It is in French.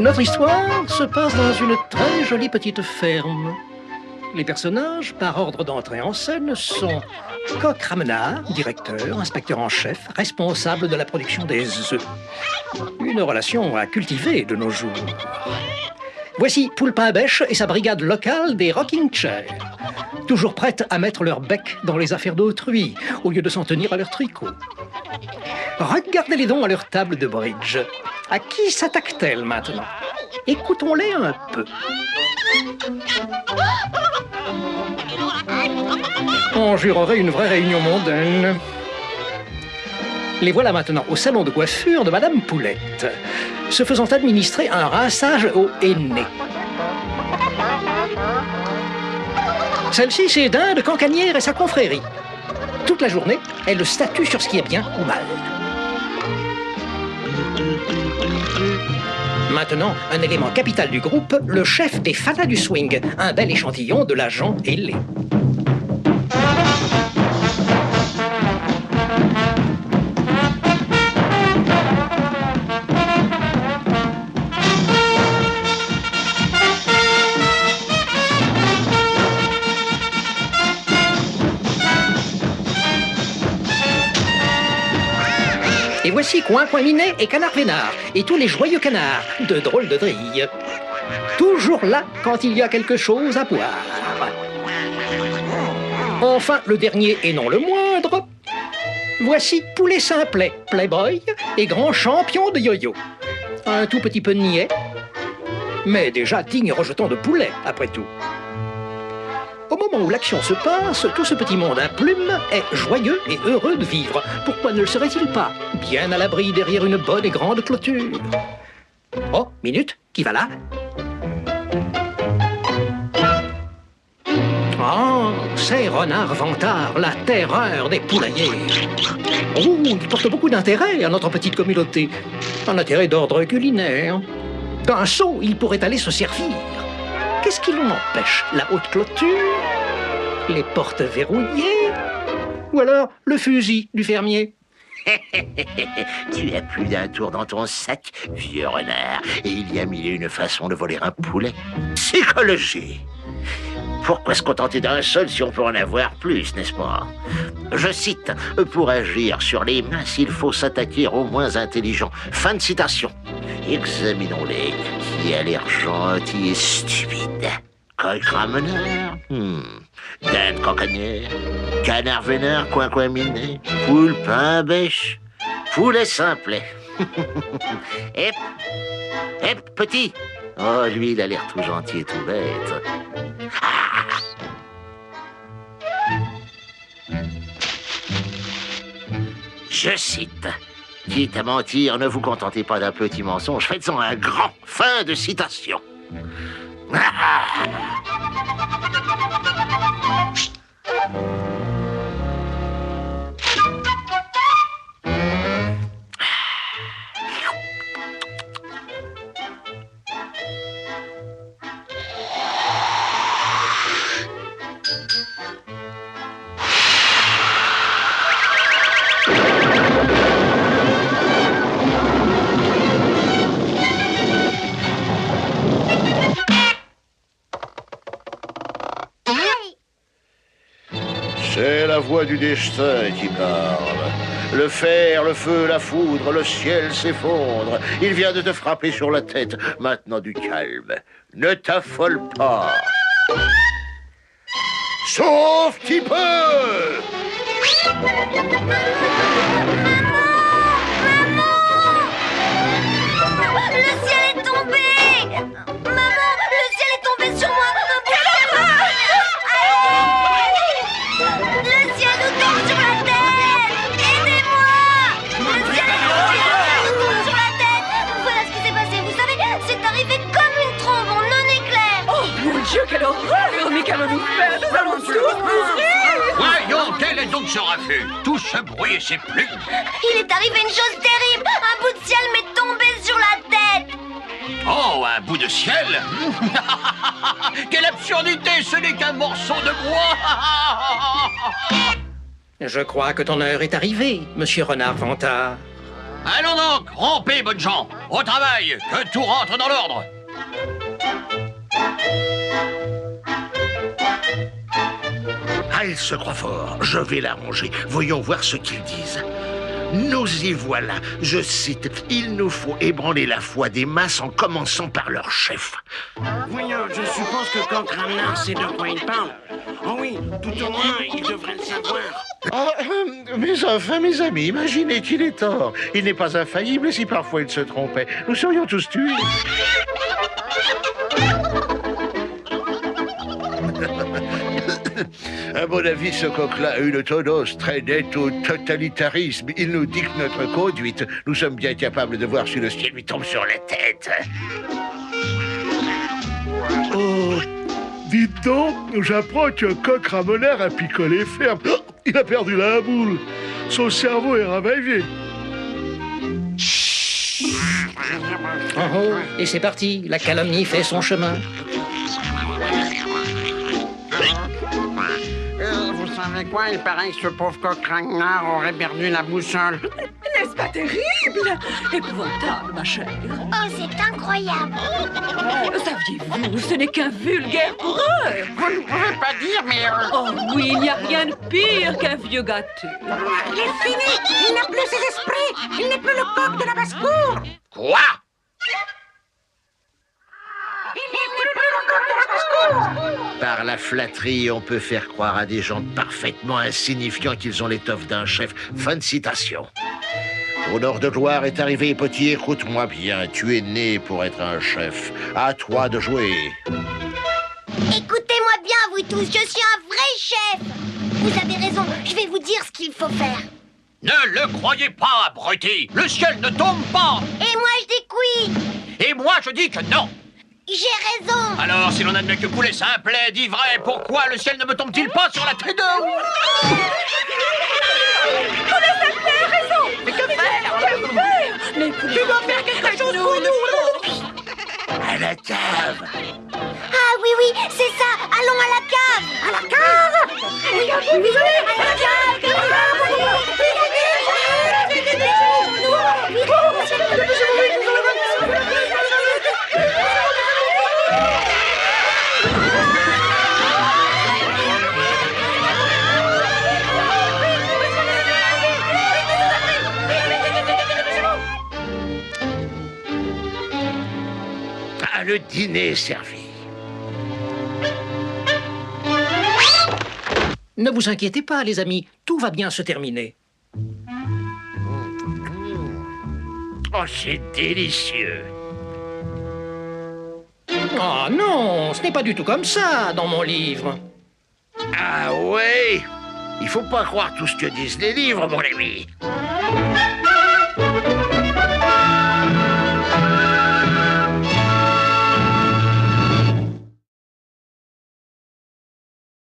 Notre histoire se passe dans une très jolie petite ferme. Les personnages, par ordre d'entrée en scène, sont Coq Ramenard, directeur, inspecteur en chef, responsable de la production des œufs. Une relation à cultiver de nos jours. Voici Poulpin Bêche et sa brigade locale des rocking chairs. Toujours prêtes à mettre leur bec dans les affaires d'autrui, au lieu de s'en tenir à leur tricot. Regardez-les donc à leur table de bridge. À qui s'attaquent-elles maintenant? Écoutons-les un peu. On jurerait une vraie réunion mondaine. Les voilà maintenant au salon de coiffure de Madame Poulette, se faisant administrer un rinçage au henné. Celle-ci, c'est Dinde Cancanière et sa confrérie. Toute la journée, elle statue sur ce qui est bien ou mal. Maintenant, un élément capital du groupe, le chef des fanas du swing, un bel échantillon de l'agent ailé. Et voici Coin Minet et Canard Vénard, et tous les joyeux canards, de drôles de drilles. Toujours là quand il y a quelque chose à boire. Enfin, le dernier et non le moindre, voici Poulet Simplet, playboy et grand champion de yo-yo. Un tout petit peu niais, mais déjà digne rejetant de poulet, après tout. Au moment où l'action se passe, tout ce petit monde à plumes est joyeux et heureux de vivre. Pourquoi ne le serait-il pas? Bien à l'abri derrière une bonne et grande clôture. Oh, minute, qui va là? Oh, c'est Renard Vantard, la terreur des poulaillers. Oh, il porte beaucoup d'intérêt à notre petite communauté. Un intérêt d'ordre culinaire. D'un seau, il pourrait aller se servir. Qu'est-ce qui l'en empêche? La haute clôture? Les portes verrouillées? Ou alors le fusil du fermier? Tu as plus d'un tour dans ton sac, vieux renard, et il y a mille et une façons de voler un poulet. Psychologie! Pourquoi se contenter d'un seul si on peut en avoir plus, n'est-ce pas? Je cite, pour agir sur les masses, il faut s'attaquer aux moins intelligents. Fin de citation. Examinons-les. Qui a l'air gentil et stupide? Coq Ramenard? Dinde Cancanière? Canard Vénard, Coin Minet? Poulpin Bêche? Poulet Simplet? Hep, hep, petit. Oh, lui, il a l'air tout gentil et tout bête. Je cite. Quitte à mentir, ne vous contentez pas d'un petit mensonge, faites-en un grand. Fin de citation. C'est la voix du destin qui parle. Le fer, le feu, la foudre, le ciel s'effondre. Il vient de te frapper sur la tête. Maintenant du calme. Ne t'affole pas. Sauf qui peut. Le ciel est tombé! Maman, le ciel est tombé sur moi! Le ciel nous tombe sur la tête! Aidez-moi! Le ciel nous tombe sur la tête! Voilà ce qui s'est passé, vous savez, c'est arrivé comme une trombe en non-éclair! Oh mon Dieu, quelle horreur! Mais qu'allons-nous faire? Nous allons tous mourir! Voyons, quel est donc ce refus? Tout ce bruit et ces plumes! Il est arrivé une chose terrible! Un bout de ciel m'est tombé sur la tête! Oh, un bout de ciel? Quelle absurdité! Ce n'est qu'un morceau de bois! Je crois que ton heure est arrivée, monsieur Renard Vantard. Allons donc, rompez, bonnes gens. Au travail, que tout rentre dans l'ordre. Ah, il se croit fort. Je vais l'arranger. Voyons voir ce qu'ils disent. Nous y voilà. Je cite. Il nous faut ébranler la foi des masses en commençant par leur chef. Voyons, je suppose que quand Ramnar sait de quoi il parle. Oh oui, tout au moins, il devrait le savoir. Ah, mais enfin, mes amis, imaginez qu'il est tort. Il n'est pas infaillible et si parfois il se trompait, nous serions tous tués. À mon avis, ce coq-là a une tendance très nette au totalitarisme. Il nous dicte notre conduite. Nous sommes bien capables de voir si le ciel lui tombe sur la tête. Oh, dites donc, j'apprends qu'un coq ramoneur a picolé ferme. Oh, il a perdu la boule. Son cerveau est ravaillé. Oh, oh, et c'est parti, la calomnie fait son chemin. Vous savez quoi? Il paraît que ce pauvre coq Ragnar aurait perdu la boussole. N'est-ce pas terrible? Épouvantable, ma chère. Oh, c'est incroyable. Saviez-vous, ce n'est qu'un vulgaire pourreur. Vous ne pouvez pas dire, mais... Oh oui, il n'y a rien de pire qu'un vieux gâteux. Il est fini. Il n'a plus ses esprits. Il n'est plus le coq de la basse-cour. Quoi? Par la flatterie, on peut faire croire à des gens parfaitement insignifiants qu'ils ont l'étoffe d'un chef. Fin de citation. Ton heure de gloire est arrivée, petit, écoute-moi bien. Tu es né pour être un chef. À toi de jouer. Écoutez-moi bien, vous tous, je suis un vrai chef. Vous avez raison, je vais vous dire ce qu'il faut faire. Ne le croyez pas, abruti. Le ciel ne tombe pas. Et moi, je dis oui. Et moi, je dis que non. J'ai raison. Alors, si l'on admet que Poulet simple dit vrai, pourquoi le ciel ne me tombe-t-il pas sur la tête de... Mais que faire? Mais tu dois faire quelque chose pour nous. À la cave. Ah oui, oui, c'est ça. Allons à la cave. À la cave. Oui, à la cave. Ah, le dîner est servi. Ne vous inquiétez pas, les amis, tout va bien se terminer. Oh, c'est délicieux. Oh non, ce n'est pas du tout comme ça dans mon livre. Ah ouais? Il faut pas croire tout ce que disent les livres, mon ami.